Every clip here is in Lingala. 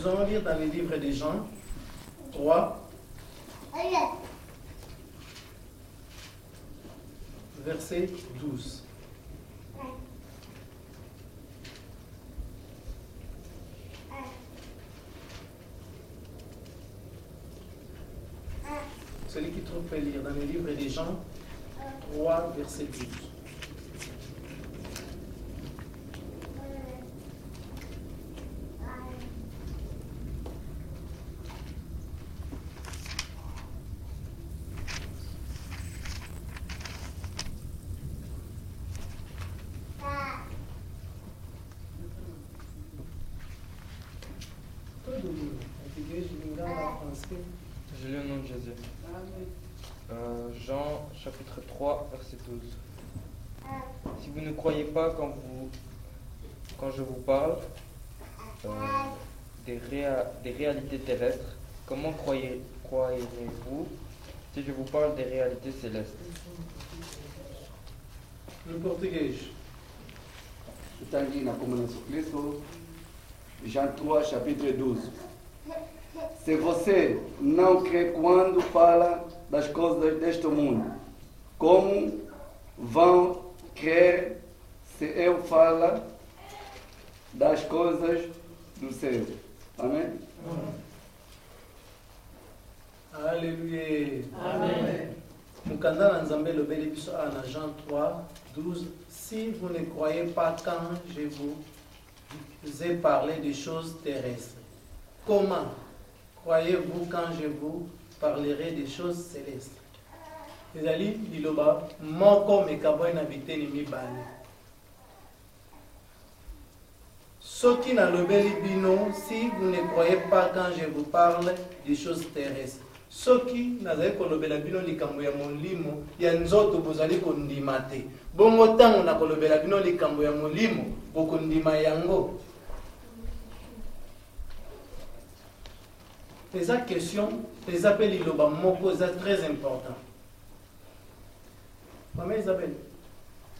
Nous allons lire dans le livre des Jean 3, verset 12. Celui qui trouve peut lire dans le livre des Jean 3, verset 12. Je lis au nom de Jésus. Jean chapitre 3, verset 12. Si vous ne croyez pas quand je vous parle des réalités terrestres, comment croirez-vous si je vous parle des réalités célestes? Le portugais. Está aqui na Comunidade de Cristo, Jean 3, chapitre 12. Se você não crê quando fala das coisas deste mundo, como vão crer se eu falar das coisas do céu? Amém? Alléluia. Amen. Mukanda na Nzambe lobeli biso na Jean 3, 12. Si vous ne croyez pas quand je vous ai parlé des choses terrestres, comment croyez-vous quand je vous parlerai des choses célestes? Ezali liloba moko mekaboy na biteni mibale. Soki na lobeli bino, si vous ne croyez pas quand je vous parle des choses terrestres. Soki nazali kolobela bino likambo ya molimo ya nzoto bozali kondima te. Bongo ntango na kolobela bino likambo ya molimo bokondima yango. Eza question, les appels liloba moko eza très important. Maman Isabelle,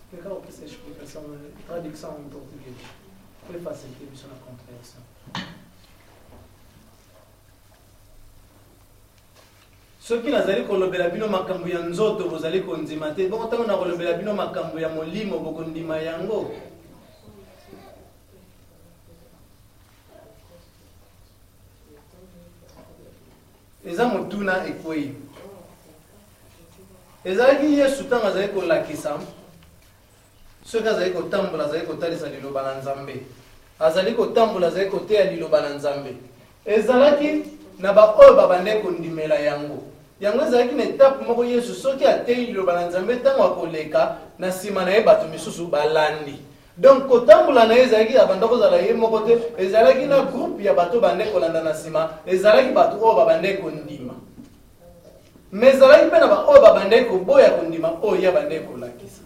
quelqu'un a pris cette explication, traduction en portugais. Pour faciliter sur la compréhension. Soki nazali kolobela bino makambo ya nzoto bozali kondima te, bongo ntango na kolobela bino makambo ya molimo bokondima yango. Eza motuna ekwei. Ezalaki Yesu ntango azali kolakisa soki azali kotambola azali kotalisa liloba na Nzambe, azali kotambola azali koteya liloba na Nzambe, ezalaki na baoyo babande kondimela yango. Yango ezalaki na etape moko Yesu soki ateyi liloba na Nzambe ntango akoleka na nsima na ye bato misusu balandi. Donc kotambola na ye ezalaki abanda kozala ye moko te, ezalaki na groupe ya bato bande kolanda na nsima, ezalaki bato oyo babande kondima. Mais ezalaki mpe na baoyo babande koboya kondima oyo ya bande kolakisa.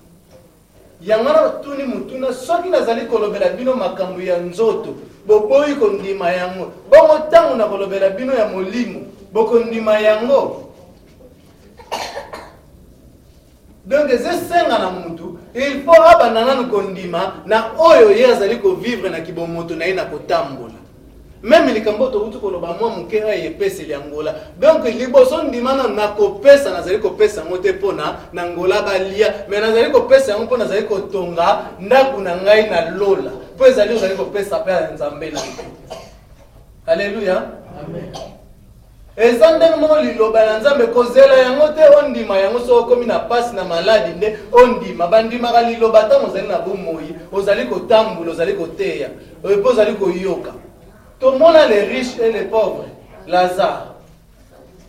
Yango na batuni mutuna soki nazali kolobela bino makambo ya nzoto boboyi kondima yango, bongo ntango na kolobela bino ya molimo bokondima yango. Donc esenga na mutu il faut abanda nanu kondima na oyo ye azali kovivre na kibomoto na ye na kotambola. Même likambo tobutu koloba mwa muke aye epeseli yangola. Donc liboso ndima na kopesa nazali kopesa ngo te pona na ngola balia, mais nazali kopesa yango pona nazali kotonga ndaku na ngai na lola. Po ezali ozali kopesa pe ya Nzambe na. Alléluia. Amen. Ezande mo liloba na Nzambe kozela yango te ondima yango so komi na pasi na maladi nde ondima bandima ka liloba ta mozali na bomoyi ozali kotambola ozali koteya po ozali koyoka. Tout le monde a les riches et les pauvres. Lazare.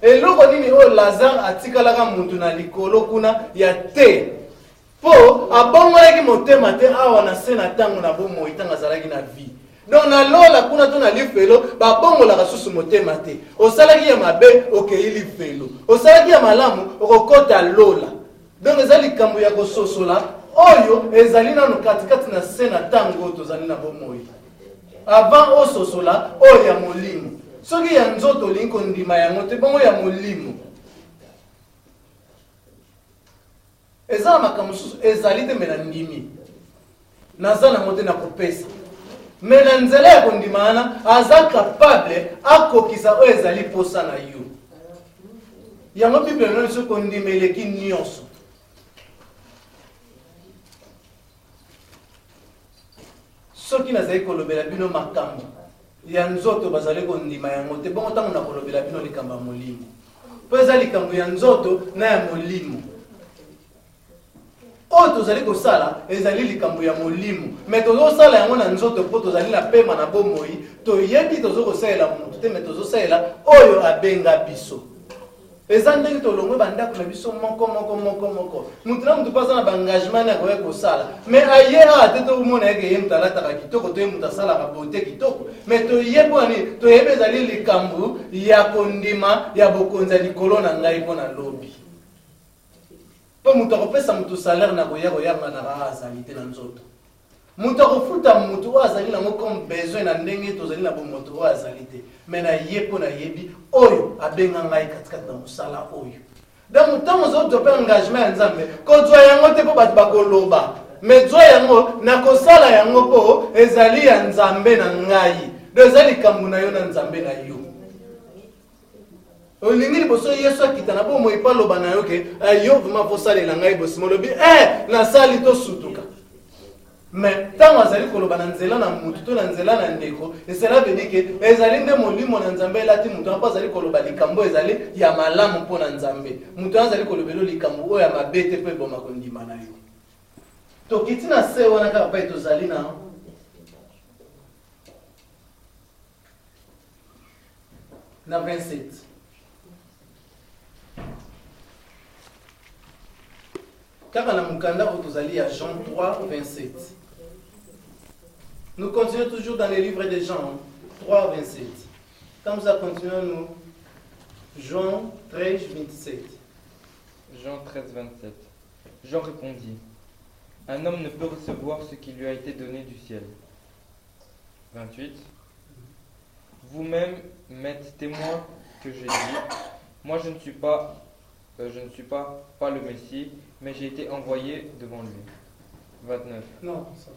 Et l'autre dit que Lazare a tika la mutu na likolo kuna ya te. Po abongo ki motema te awa na sena tango na bomo itanga zalaki na vie. Donc na lola kuna to na lifelo ba bongo la kasusu motema te. Osalaki ya mabe okei lifelo. Osalaki ya malamu okokota lola. Donc ezali kambo ya kososola oyo ezali na katikati na sena tango to zali na bomo. Avant ososola oyo ya molimo. Soki ya nzoto linko ndima yango te bongo ya molimo. Ezala makambo susu ezali te mena ndimi. Nazana mote na kopesa. mais na nzela ya kondimana aza capable akokisa oyo ezali posa na yo. Yango Bible noni so kondima eleki nyonso. Soki nazali kolobela bino makambo ya nzoto bazali kondima yango te bongo ntango na kolobela bino likambo ya molimo. Po eza likambo ya nzoto na ya molimo. Oyo tozali kosala ezali likambo ya molimo, mais tozosala yango na nzoto po tozali na pema na bomoi, toyebi tozokosalela mutu te, mais tozosalela oyo abenga biso. Eza ndenge tolongwe bandako na biso moko. Mutu na mutu pasa na baengagement na koya kosala, mais aye a te tomona yeke ye mutu alataka kitoko to ye mutu asalaka bote kitoko, mais toyebi ezali likambo ya kondima ya bokonzi ya likolo na ngai mpo na lobi. Po mutu akopesa mutu salaire na koyanga na azali te na nzoto. Mutu akofuta mutu oyo azali nango comme besoin na ndenge tozali na bomoto oyo azali te, mais na ye mpo na yebi oyo abenga ngai katikati na mosala oyo. Donc ntango ozotope engagement ya Nzambe kozwa yango te mpo bato bakoloba, mais zwa yango na kosala yango mpo ezali ya Nzambe na ngai, do ezali likambo na yo na Nzambe na yo. Olingi liboso Yesu akita na bomoi pa loba na yo ke yo vraiment fosalela ngai bosi molobi nasali to sutuka. Mais tango azali koloba na nzela na mutu to na nzela na ndeko, cela veut dire que ezali nde molimo na Nzambe elati mutu apa azali koloba likambo ezali ya malamu mpo na Nzambe. Mutu azali kolobelo likambo oyo ya mabete pe boma kondima na yo. Tokiti na se wana kaka pa tozali na na 27. Car la Mukanda Otozali à Jean 3, 27. Nous continuons toujours dans les livres de Jean 3, 27. Quand nous continuons, nous, Jean 13, 27. Jean 13, 27. Jean répondit, un homme ne peut recevoir ce qui lui a été donné du ciel. 28. Vous-même m'êtes témoin que j'ai dit, moi je ne suis pas le Messie, mais j'ai été envoyé devant lui. 29. Non, ça.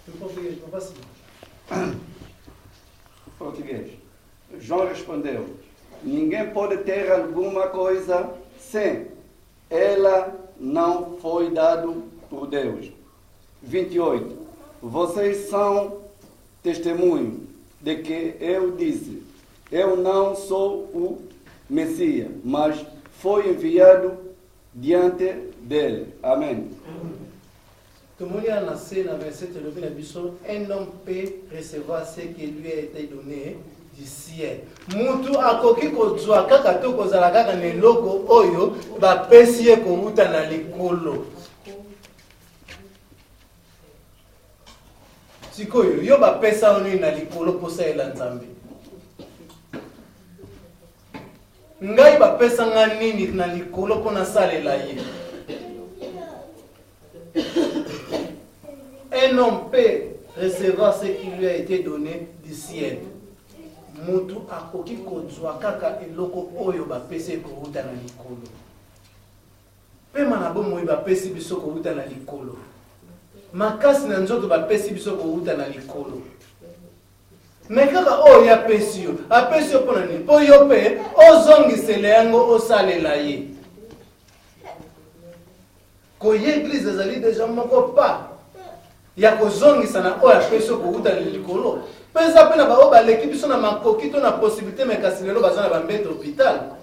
Je não posso. Português. João respondeu: ninguém pode ter alguma coisa sem ela não foi dado por Deus. 28. Vocês são testemunho de que eu disse: eu não sou o Messias, mas foi enviado diante dele. Amém. Tout le monde a lancé dans verset élevé la biso, un homme peut recevoir ce qui lui a été donné du ciel. Mutu akoki kozwa kaka to kozala kaka ne loko oyo ba pesi e kouta na likolo. Sikoyo yo ba pesa oni na likolo posa ela Nzambe. Ngai ba pesa nga nini na likolo pona salela ye. Un homme peut recevoir ce qui lui a été donné du ciel. Mutu akoki kozwa kaka eloko oyo ba pesi kouta na likolo. Pe manabo moi ba pesi biso kouta na likolo. Makasi na nzoto ba pesi biso kouta na likolo. Mais kaka oyo ya pesi yo, apesi yo pona ni po yo pe ozongisele yango osalela ye. Ko ye église ezali déjà moko pa ya kozongisa na oyo apesi yo kouta na likolo. Pesa pe na ba oyo baleki biso na makoki to na possibilité mekasi lelo baza na bambete hôpital.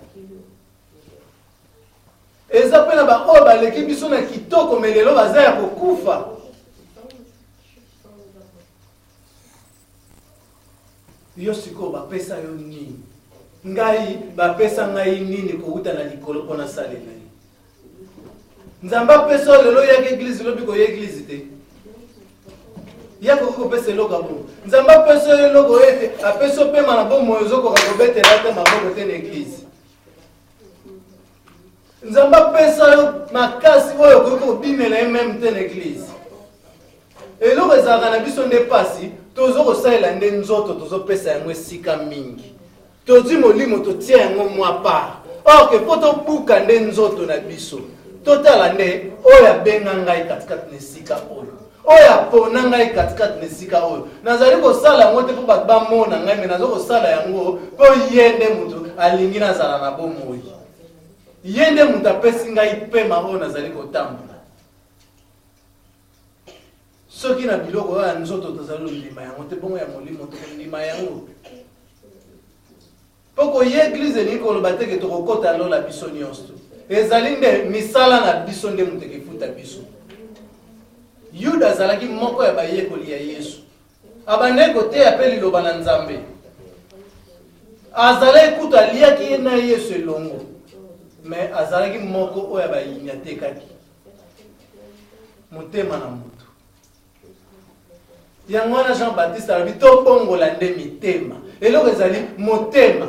Eza pe na ba oyo baleki biso na kitoko melelo baza ya kokufa. Yo siko bapesa yo nini? Ngai bapesa ngai nini kouta na likolo pona salela ye. Nzamba pesa lelo ya église lobi ko église te. Ya ko pesa loka bo. Nzamba pesa yo logo ete apeso pe mana bo moyo ko ka betela te maboko te na église. Nzamba pesa yo makasi oyo ko bimela même te na église. Eloko ezaka na biso nde pasi tozo kosalela nde nzoto tozo pesa yango esika mingi. Tozi molimo totia yango mwa pa. Ok, po tobuka nde nzoto na biso. Totala nde oyo abenga ngai katikati na esika oyo. oya pona ngai katikati na esika oyo nazali kosala yango te mpo bato bamona ngai me naza kosala yango mpo ye nde moto alingi nazala na bomoi ye nde moto apesi ngai pema oyo nazali kotambola soki na biloko oyo ya nzoto tozali kondima yango te bongo ya molimo tokondima yango mpo koye eglize elingi koloba teke tokokota lola biso nyonso ezali nde misala na biso nde moto ekefuta biso. Yuda azalaki moko ya bayekoli ya Yesu abandaki koteya mpe liloba na Nzambe azalaki kutu aliaki ye na Yesu elongo me azalaki moko oyo bayinyatekaki motema na moto yango wana Jean Baptiste alobi tobongola nde mitema eloko ezali motema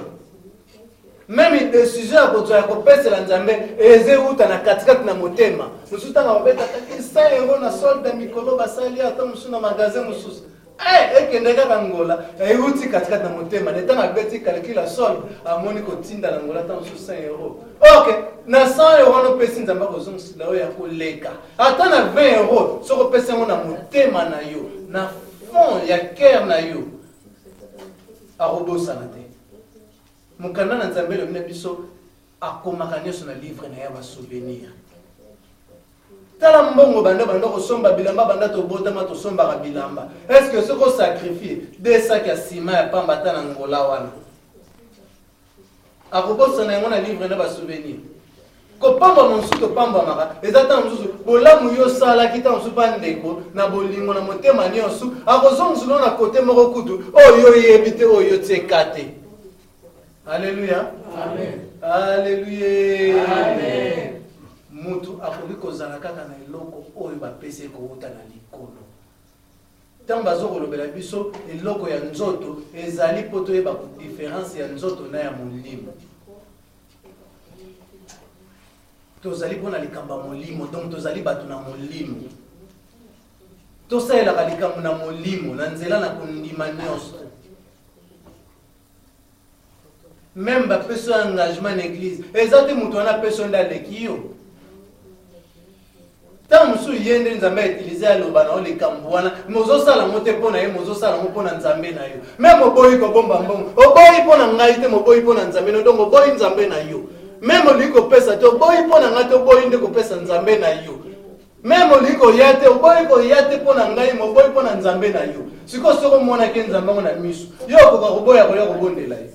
même décision ya kozwa ya kopesela Nzambe ezeuta na katikati na motema mosusu ntango babetaka 100 euro na solde mikolo basali ata mosusu na magasin mosusu ekende kaka ngola euti katikati na motema ntango abeti calcule ya solde amoni kotinda na ngola ata mosusu 100 euro ok na 100 euro nopesi Nzambe akozongisila oyo ya koleka ata na 20 euro soki opesi yango na motema na yo na fond ya cœur na yo akobosana te mukanda na Nzambe lo biso akomaka nyonso na livre na ya ba souvenir tala mbongo banda kosomba bilamba banda tobotama tosombaka bilamba est-ce que soko sacrifier des sacs ya sima ya pamba ta na ngola wana akobosana yango na livre na ba souvenir kopamba mosusu topambamaka eza ta mosusu bolamu yo salaki ta mosusu pa ndeko na bolingo na motema nyonso akozongisulo na kote moko kutu oyo yebi te oyo tieka te. Alléluia. Amen. Alléluia. Amen. Mutu akoki kozala kaka na eloko oyo bapesi kouta na likolo. Ntango bazokolobela biso eloko ya nzoto ezali po toyeba différence ya nzoto na ya molimo. Tozali mpona likambo ya molimo donc tozali bato na molimo. Tosalelaka likambo na molimo na nzela na kondima nyonso. Même ba peso engagement l'église ezate mutu wana peso ndaleki yo ta musu yende Nzambe utiliser aloba na ole kambuana mozo sala mote pona ye mozo sala mo pona Nzambe na yo même oboyi ko bomba mbongo oboyi pona ngai te moboyi pona Nzambe no donc oboyi Nzambe na yo même oliko pesa te oboyi pona ngai te oboyi nde ko pesa Nzambe na yo même oliko yate oboyi ko yate pona ngai moboyi pona Nzambe na yo siko soko mona ke Nzambe na misu yo ko ka koboya ko ya kobondela ye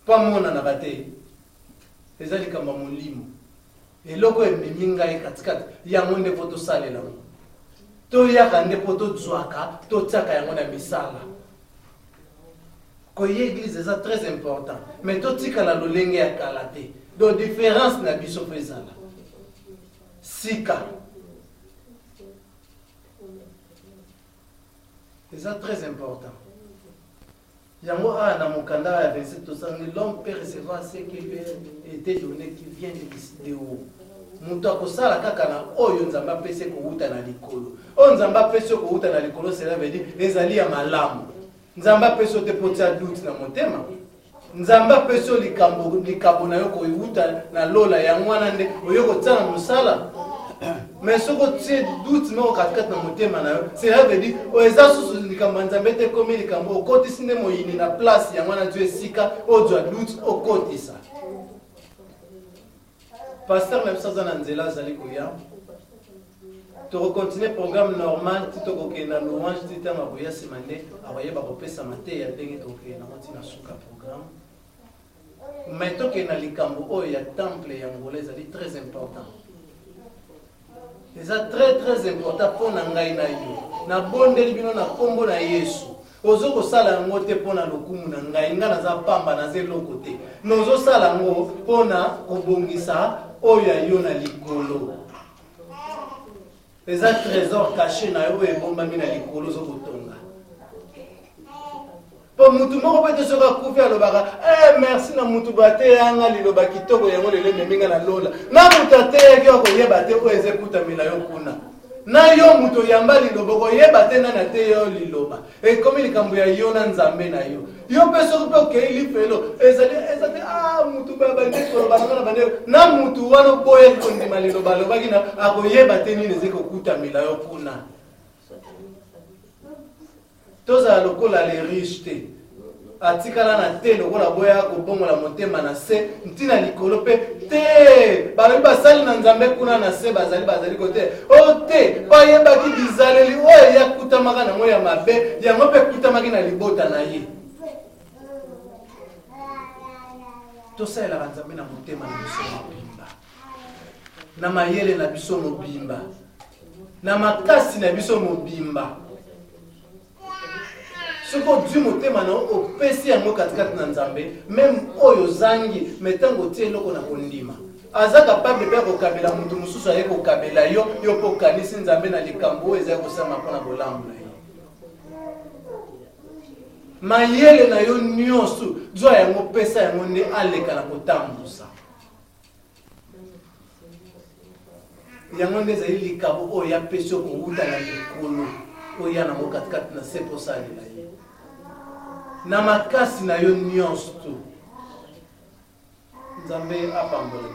pa mona na bate ezali kamba molimo eloko ememi ngai katikati yango nde po tosalela toyaka nde po tozwaka totiaka yango na misala koye église eza très important mais totikala lolenge ya kala te donc différence na biso mpo ezala sika eza très important. Yango a na mokanda ya 27 tosangi l'homme peut recevoir ce qui lui a été donné qui vient de haut. Mutu akosala kaka na oyo Nzambe apesi kouta na likolo. Oyo Nzambe apesi kouta na likolo cela veut dire ezali ya malamu. Nzambe apesi te potia doute na motema. Nzambe apesi likambo na yo kouta na lola yango wana nde oyo kotia na mosala. Mais ce que tu doutes mais au katikati na motema na yo cela veut dire oeza susu likambo Nzambe te komi likambo okotisi nde moyini na place yango na Dieu esika ozwa doute okotisa. Pasteur na biso na nzela azali koya to recontinuer programme normal tito kokenda louange tita maboya semande abayeba kopesa mate ya ndenge tokenda motina suka programme mais tokenda likambo oyo ya temple ya Ngola ezali très important. C'est très important pour ngai na yo. Na bondeli bino na kombo na Yesu. Ozo ko sala ngo te pona lokumu na ngai nga na za pamba na zelo kote. Nozo sala ngo pona kobongisa oyo yo na likolo. Les trésors cachés na yo e bomba mina likolo zo kotonga. Po mutu moko pete soka kufi alobaka merci na mutu bate yanga liloba kitoko yango lele meminga na lola na mutu ate yaki okoyeba te o ezekuta mila yo kuna na yo muto yamba liloba koyeba te nani ate yo liloba ekomi likambo ya yo na nzambe na yo yo mpe soki mpe okei lifelo ezali mutu babandi koloba nanga na bande na mutu wana boye kondima liloba alobaki na akoyeba te nini ezali kokutamela yo kuna tozala lokola le riche te atikala na te lokola boya kobongola motema na se ntina likolo mpe te balobi basali na nzambe kuna na se bazali kote o te bayebaki bizaleli oyo yakutamaka nango ya mabe yango mpe kutamaki na libota na ye tosalelaka nzambe na motema na biso mobimba na mayele na biso mobimba na makasi na biso mobimba soki odi motema na opesi yango katikati na nzambe meme oyo ozangi metango otie eloko na kondima aza kapable mpe kokabela moto mosusu aye kokabela yo yo mpe okanisi nzambe na likambo oyo ezali kosama mpona bolamu na ye mayele na yo nyonso zwa yango pesa yango nde aleka na kotambusa yango nde ezali likambo oyo yapesi yo kowuta na likolo oyo ya nango katikati na se posalela ye na makasi na yo nyonso tu nzambe apambola